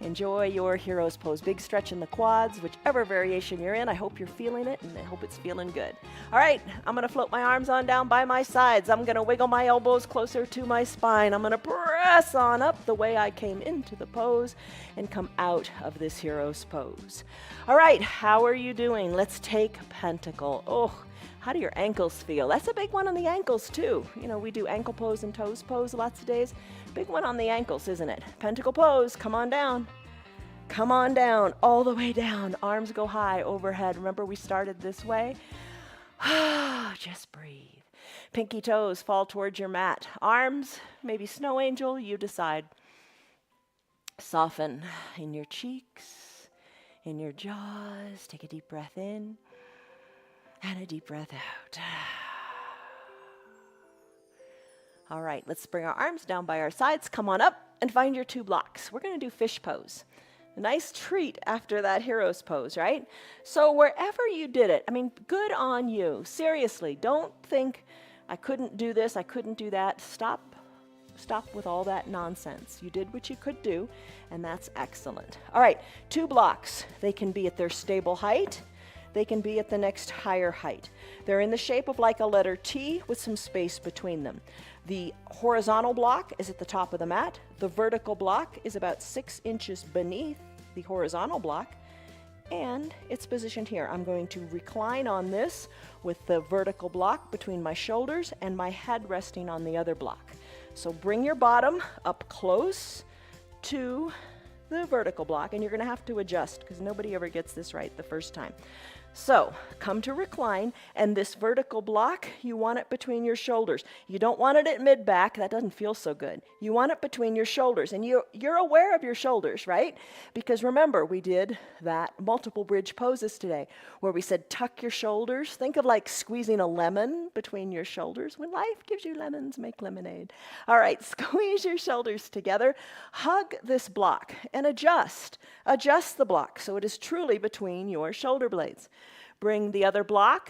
Enjoy your hero's pose. Big stretch in the quads, whichever variation you're in. I hope you're feeling it, and I hope it's feeling good. All right, I'm going to float my arms on down by my sides. I'm going to wiggle my elbows closer to my spine. I'm going to press on up the way I came into the pose and come out of this hero's pose. All right, how are you doing? Let's take pentacle. Oh, how do your ankles feel? That's a big one on the ankles too. You know, we do ankle pose and toes pose lots of days. Big one on the ankles, isn't it? Pentacle pose, come on down. Come on down, all the way down. Arms go high overhead. Remember we started this way? Just breathe. Pinky toes fall towards your mat. Arms, maybe snow angel, you decide. Soften in your cheeks, in your jaws. Take a deep breath in. And a deep breath out. All right, let's bring our arms down by our sides. Come on up and find your 2 blocks. We're going to do fish pose. A nice treat after that hero's pose, right? So wherever you did it, I mean, good on you. Seriously, don't think, I couldn't do this, I couldn't do that. Stop with all that nonsense. You did what you could do, and that's excellent. All right, 2 blocks. They can be at their stable height. They can be at the next higher height. They're in the shape of like a letter T with some space between them. The horizontal block is at the top of the mat. The vertical block is about 6 inches beneath the horizontal block, and it's positioned here. I'm going to recline on this with the vertical block between my shoulders and my head resting on the other block. So bring your bottom up close to the vertical block, and you're going to have to adjust because nobody ever gets this right the first time. So come to recline, and this vertical block, you want it between your shoulders. You don't want it at mid-back. That doesn't feel so good. You want it between your shoulders, and you're aware of your shoulders, right? Because remember, we did that multiple bridge poses today where we said tuck your shoulders. Think of like squeezing a lemon between your shoulders. When life gives you lemons, make lemonade. All right, squeeze your shoulders together. Hug this block and adjust. Adjust the block so it is truly between your shoulder blades. Bring the other block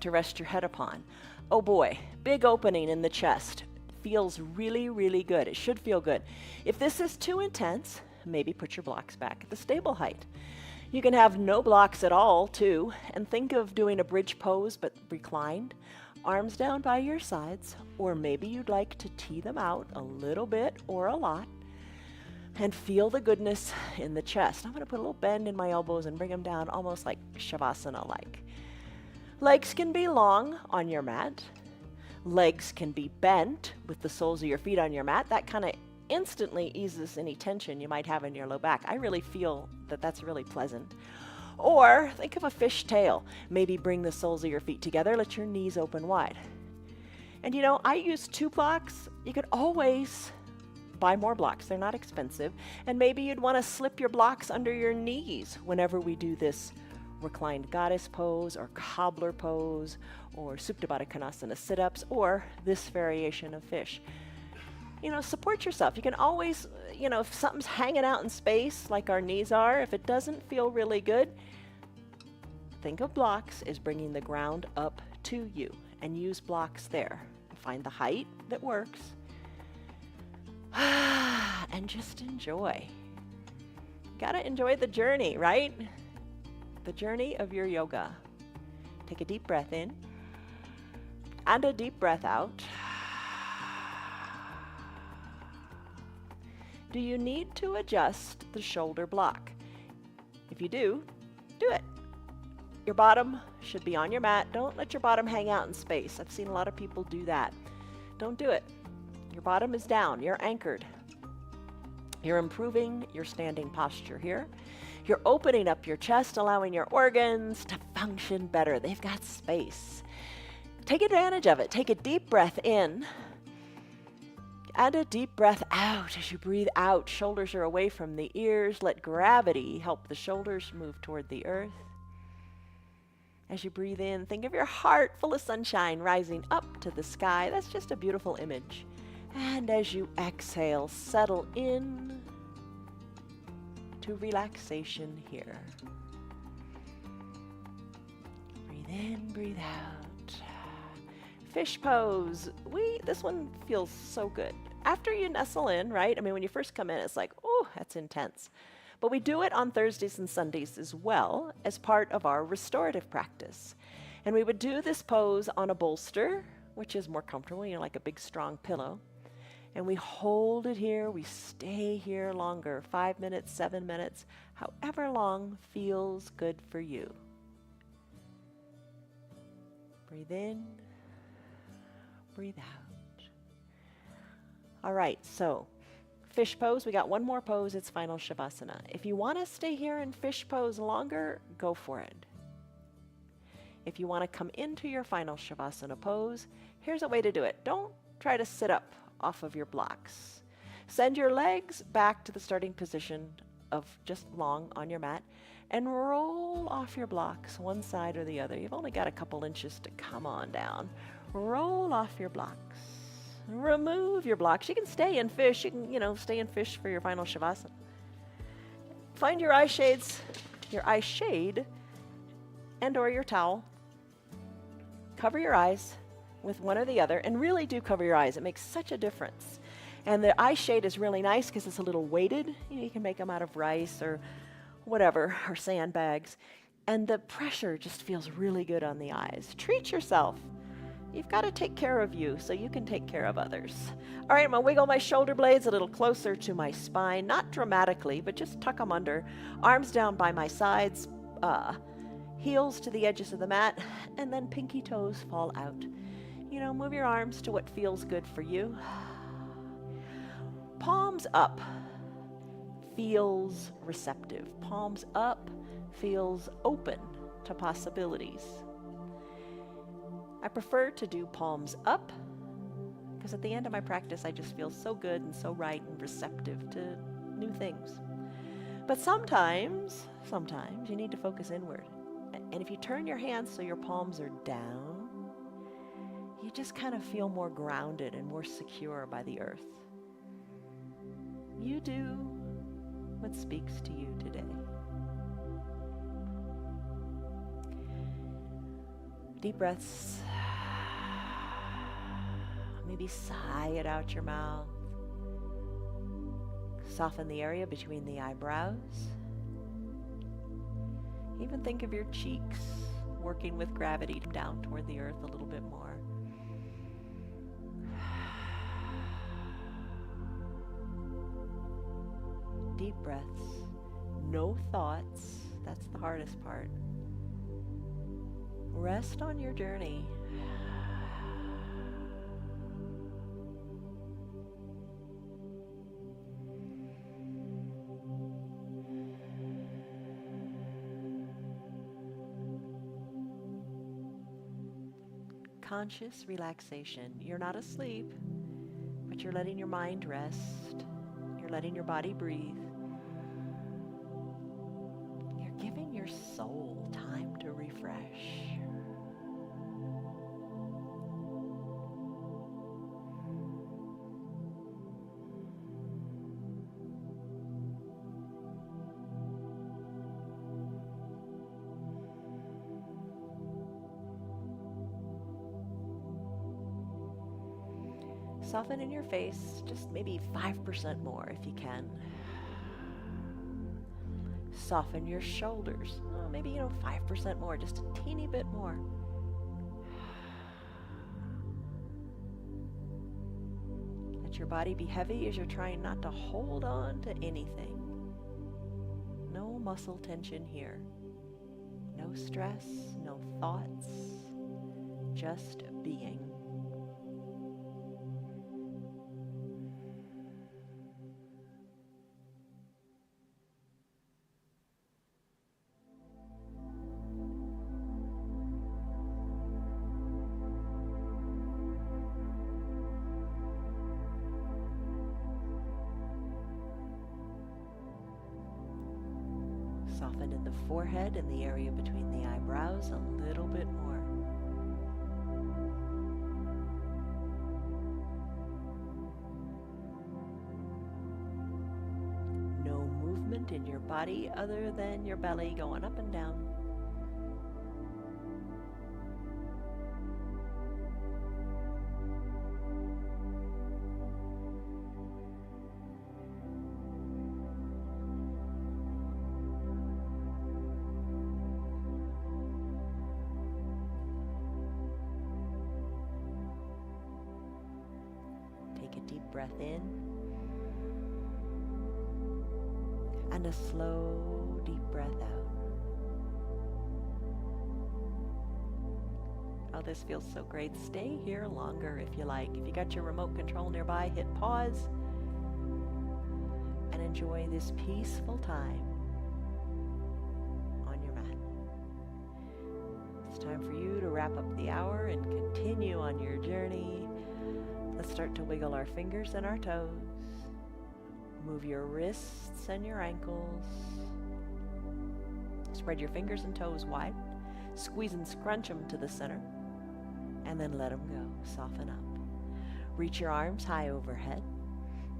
to rest your head upon. Oh boy, big opening in the chest. Feels really, really good. It should feel good. If this is too intense, maybe put your blocks back at the stable height. You can have no blocks at all too, and think of doing a bridge pose but reclined, arms down by your sides, or maybe you'd like to tee them out a little bit or a lot. And feel the goodness in the chest. I'm going to put a little bend in my elbows and bring them down almost like Shavasana-like. Legs can be long on your mat. Legs can be bent with the soles of your feet on your mat. That kind of instantly eases any tension you might have in your low back. I really feel that that's really pleasant. Or think of a fish tail. Maybe bring the soles of your feet together. Let your knees open wide. And you know, I use 2 blocks. You could always buy more blocks. They're not expensive. And maybe you'd want to slip your blocks under your knees whenever we do this reclined goddess pose or cobbler pose or Supta Baddha Konasana sit-ups or this variation of fish. You know, support yourself. You can always, you know, if something's hanging out in space like our knees are, if it doesn't feel really good, think of blocks as bringing the ground up to you and use blocks there. Find the height that works. And just enjoy. Gotta enjoy the journey, right? The journey of your yoga. Take a deep breath in and a deep breath out. Do you need to adjust the shoulder block? If you do, do it. Your bottom should be on your mat. Don't let your bottom hang out in space. I've seen a lot of people do that. Don't do it. Your bottom is down. You're anchored. You're improving your standing posture here. You're opening up your chest, allowing your organs to function better. They've got space. Take advantage of it. Take a deep breath in and a deep breath out. As you breathe out, shoulders are away from the ears. Let gravity help the shoulders move toward the earth. As you breathe in, think of your heart full of sunshine rising up to the sky. That's just a beautiful image. And as you exhale, settle in to relaxation here. Breathe in, breathe out. Fish pose. This one feels so good. After you nestle in, right? I mean, when you first come in, it's like, oh, that's intense. But we do it on Thursdays and Sundays as well as part of our restorative practice. And we would do this pose on a bolster, which is more comfortable, like a big strong pillow. And we hold it here, we stay here longer, 5 minutes, 7 minutes, however long feels good for you. Breathe in, breathe out. All right, so fish pose, we got one more pose, it's final Shavasana. If you want to stay here in fish pose longer, go for it. If you want to come into your final Shavasana pose, here's a way to do it. Don't try to sit up off of your blocks. Send your legs back to the starting position of just long on your mat and roll off your blocks one side or the other. You've only got a couple inches to come on down. Roll off your blocks. Remove your blocks. You can stay in fish. You can, stay in fish for your final Shavasana. Find your eye shades, your eye shade, and or your towel. Cover your eyes with one or the other, and really do cover your eyes. It makes such a difference. And the eye shade is really nice because it's a little weighted. You can make them out of rice or whatever, or sandbags. And the pressure just feels really good on the eyes. Treat yourself. You've got to take care of you so you can take care of others. All right, I'm going to wiggle my shoulder blades a little closer to my spine, not dramatically, but just tuck them under. Arms down by my sides, heels to the edges of the mat, and then pinky toes fall out. Move your arms to what feels good for you. Palms up feels receptive. Palms up feels open to possibilities. I prefer to do palms up because at the end of my practice, I just feel so good and so right and receptive to new things. But sometimes you need to focus inward. And if you turn your hands so your palms are down, you just kind of feel more grounded and more secure by the earth. You do what speaks to you today. Deep breaths. Maybe sigh it out your mouth. Soften the area between the eyebrows. Even think of your cheeks working with gravity down toward the earth a little bit more. Deep breaths, no thoughts. That's the hardest part. Rest on your journey. Conscious relaxation. You're not asleep, but you're letting your mind rest. You're letting your body breathe. You're giving your soul time to refresh. Soften in your face, just maybe 5% more if you can. Soften your shoulders, maybe 5% more, just a teeny bit more. Let your body be heavy as you're trying not to hold on to anything. No muscle tension here. No stress, no thoughts, just being. Soften in the forehead and the area between the eyebrows a little bit more. movement in your body other than your belly going up and down. Take a deep breath in and a slow, deep breath out. Oh, this feels so great. Stay here longer if you like. If you got your remote control nearby, hit pause and enjoy this peaceful time on your mat. It's time for you to wrap up the hour and continue on your journey. Let's start to wiggle our fingers and our toes. Move your wrists and your ankles. Spread your fingers and toes wide. Squeeze and scrunch them to the center. And then let them go. Soften up. Reach your arms high overhead.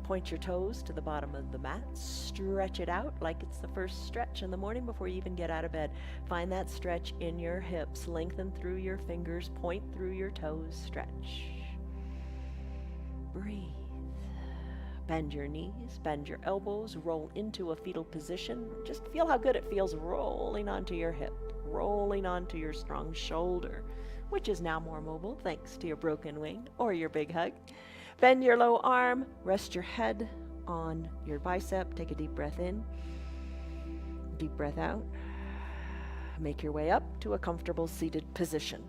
Point your toes to the bottom of the mat. Stretch it out like it's the first stretch in the morning before you even get out of bed. Find that stretch in your hips. Lengthen through your fingers. Point through your toes. Stretch. Breathe. Bend your knees, bend your elbows, roll into a fetal position. Just feel how good it feels rolling onto your hip, rolling onto your strong shoulder, which is now more mobile thanks to your broken wing or your big hug. Bend your low arm, rest your head on your bicep. Take a deep breath in, deep breath out. Make your way up to a comfortable seated position.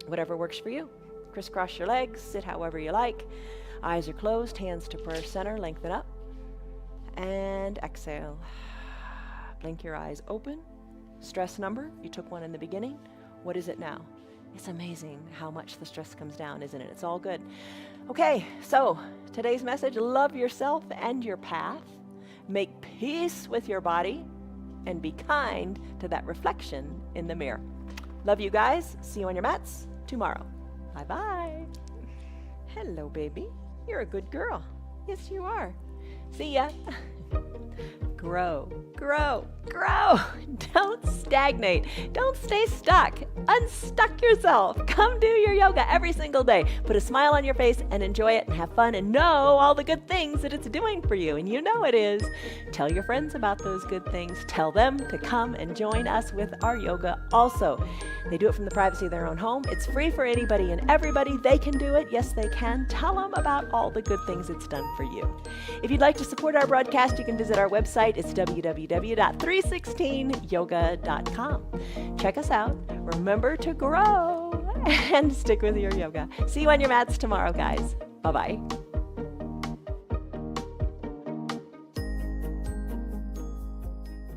Whatever works for you. Crisscross your legs, sit however you like. Eyes are closed, hands to prayer center, lengthen up. And exhale. Blink your eyes open. Stress number, you took one in the beginning. What is it now? It's amazing how much the stress comes down, isn't it? It's all good. Okay, so today's message, love yourself and your path. Make peace with your body and be kind to that reflection in the mirror. Love you guys. See you on your mats tomorrow. Bye-bye. Hello, baby. You're a good girl. Yes, you are. See ya. Grow, grow, grow. Don't stagnate. Don't stay stuck. Unstuck yourself. Come do your yoga every single day. Put a smile on your face and enjoy it and have fun and know all the good things that it's doing for you. And you know it is. Tell your friends about those good things. Tell them to come and join us with our yoga also. They do it from the privacy of their own home. It's free for anybody and everybody. They can do it. Yes, they can. Tell them about all the good things it's done for you. If you'd like to support our broadcast, you can visit our website. It's www.316yoga.com. Check us out. Remember to grow and stick with your yoga. See you on your mats tomorrow, guys. Bye-bye.